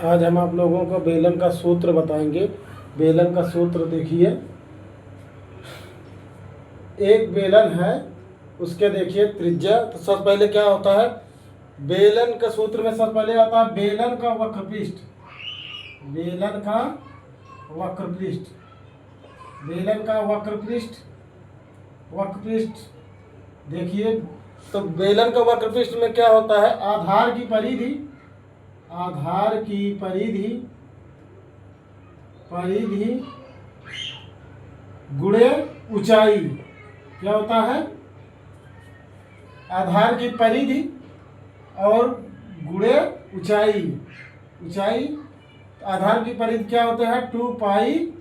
आज हम आप लोगों को बेलन का सूत्र बताएंगे। बेलन का सूत्र देखिए, एक बेलन है, उसके देखिए त्रिज्या। तो सबसे पहले क्या होता है, बेलन का सूत्र में सबसे पहले आता है बेलन का वक्रपृष्ठ। बेलन का वक्रपृष्ठ, बेलन का वक्रपृष्ठ, वक्रपृष्ठ देखिए। तो बेलन का वक्रपृष्ठ में क्या होता है, आधार की परिधि, आधार की परिधि, परिधि गुणे ऊंचाई। क्या होता है, आधार की परिधि और गुणे ऊंचाई। ऊंचाई, आधार की परिधि क्या होते हैं, 2 पाई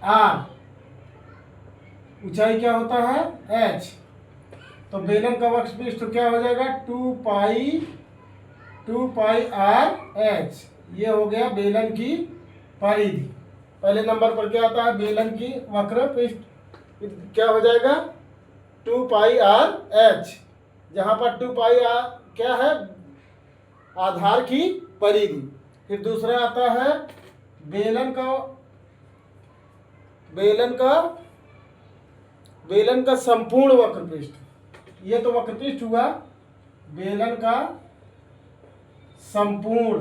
आर। ऊंचाई क्या होता है, h। तो बेलन का वक्रपृष्ठ क्या हो जाएगा, 2 पाई आर h। ये हो गया बेलन की परिधि। पहले नंबर पर क्या आता है, बेलन की वक्रपृष्ठ क्या हो जाएगा, 2 पाई आर h। जहां पर 2 पाई आर क्या है, आधार की परिधि। फिर दूसरा आता है बेलन का, बेलन का संपूर्ण वक्रपृष्ठ। ये तो वक्रपृष्ठ हुआ, बेलन का संपूर्ण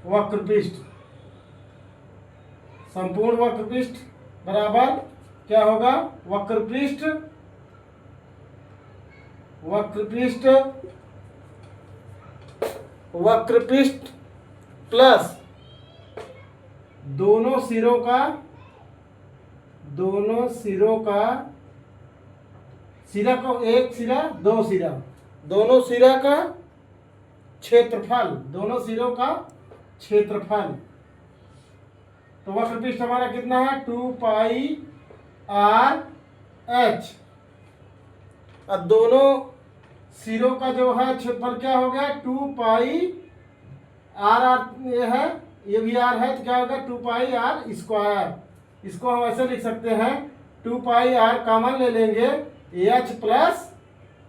वक्रपृष्ठ। संपूर्ण वक्रपृष्ठ बराबर क्या होगा, वक्रपृष्ठ प्लस दोनों सिरों का सिरा को, एक सिरा दो सिरा, दोनों सिरा का क्षेत्रफल, दोनों सिरों का क्षेत्रफल। तो वक्रपृष्ठ हमारा कितना है, 2 पाई आर h। अब दोनों सिरों का जो है क्षेत्रफल क्या हो गया, 2 पाई आर ये है, ये भी आर है, तो क्या होगा 2 पाई आर स्क्वायर। इसको हम ऐसे लिख सकते हैं, 2 पाई आर कॉमन ले लेंगे, h plus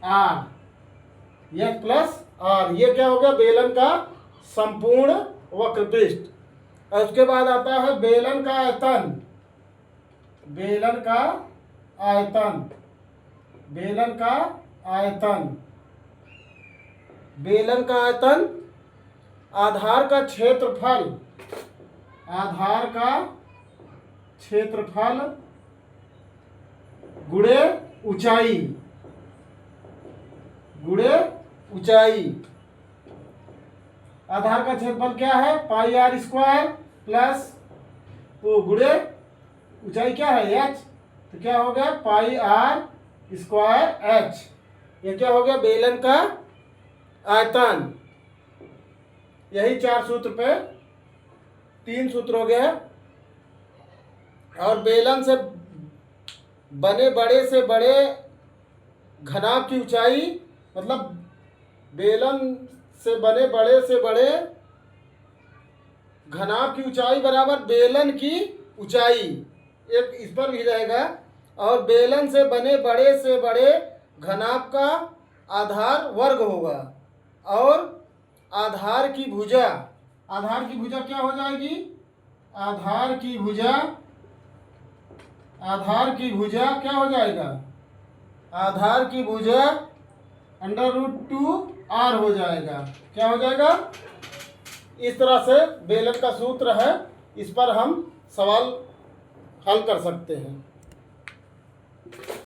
R, h plus R. ये क्या हो गया, बेलन का संपूर्ण वक्रपृष्ठ। और उसके बाद आता है बेलन का आयतन। बेलन का आयतन, बेलन का आयतन, बेलन का आयतन आधार का क्षेत्रफल, आधार का क्षेत्रफल गुणे ऊंचाई, गुणे ऊंचाई। आधार का क्षेत्रफल क्या है, पाई आर स्क्वायर प्लस वो गुणे ऊंचाई क्या है, h। तो क्या हो गया, पाई आर स्क्वायर h। ये क्या हो गया, बेलन का आयतन। यही 4 सूत्र पे 3 सूत्र हो गए। और बेलन से बने बड़े से बड़े घनाभ की ऊंचाई, मतलब बेलन से बने बड़े से बड़े घनाभ की ऊंचाई बराबर बेलन की ऊंचाई, एक इस पर भी रहेगा। और बेलन से बने बड़े से बड़े घनाभ का आधार वर्ग होगा। और आधार की भुजा, आधार की भुजा क्या हो जाएगी, आधार की भुजा, आधार की भुजा क्या हो जाएगा, आधार की भुजा √2r हो जाएगा। क्या हो जाएगा, इस तरह से बेलन का सूत्र है, इस पर हम सवाल हल कर सकते हैं।